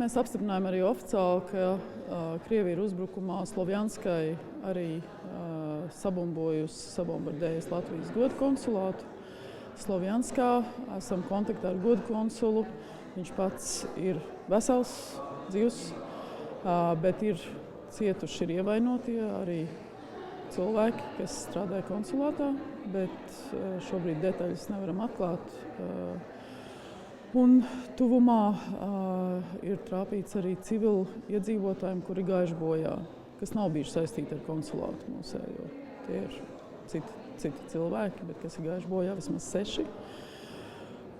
mēs apstiprinājām arī oficiāli, ka Krievija ir uzbrukumā Slovjanskai arī sabombardējusi Latvijas goda konsulātu. Slovjanskā esam kontaktā ar goda konsulu. Viņš pats ir vesels, dzīvs, bet ir cietuši, ir ievainotie arī cilvēki, kas strādāja konsulātā, bet šobrīd detaļas nevaram atklāt. Un tuvumā ir trāpīts arī civili iedzīvotājiem, kuri gājuši bojā, kas nav bijuši saistīti ar konsulātu mūsējo. Tie ir citi cilvēki, bet kas ir gājuši bojā vismaz 6.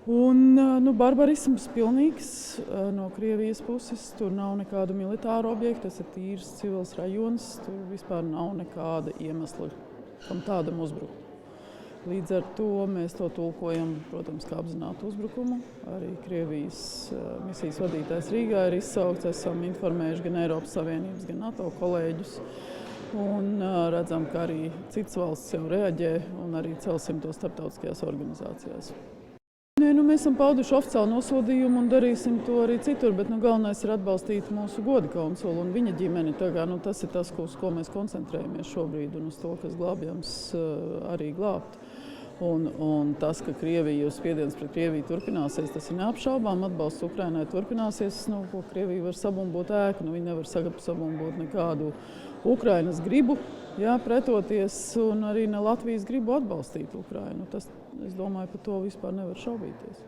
Un barbarisms pilnīgs no Krievijas puses. Tur nav nekādu militāru objektu, tas ir tīrs civils rajons. Tur vispār nav nekāda iemesla, kam tādam uzbrukt. Līdz ar to mēs to tulkojam, protams, kā apzinātu uzbrukumu. Arī Krievijas misijas vadītājs Rīgā ir izsaukts. Esam informējuši gan Eiropas Savienības, gan NATO kolēģus. Un redzam, ka arī citas valstis jau reaģē un arī celsim to starptautiskajās organizācijās. Mēs esam pauduši oficiālu nosodījumu un darīsim to arī citur, bet galvenais ir atbalstīt mūsu goda konsulu un viņa ģimeni. Tas ir tas, uz ko mēs koncentrējamies šobrīd un uz to, kas glābjams arī glābt. Un tas, ka spiediens pret Krieviju turpināsies, tas ir neapšaubām. Atbalsts Ukrainai turpināsies, ko Krievija var sabumbot ēku. Viņi nevar sabumbot nekādu Ukrainas gribu pretoties un arī ne Latvijas gribu atbalstīt Ukrainu. Es domāju, par to vispār nevar šaubīties.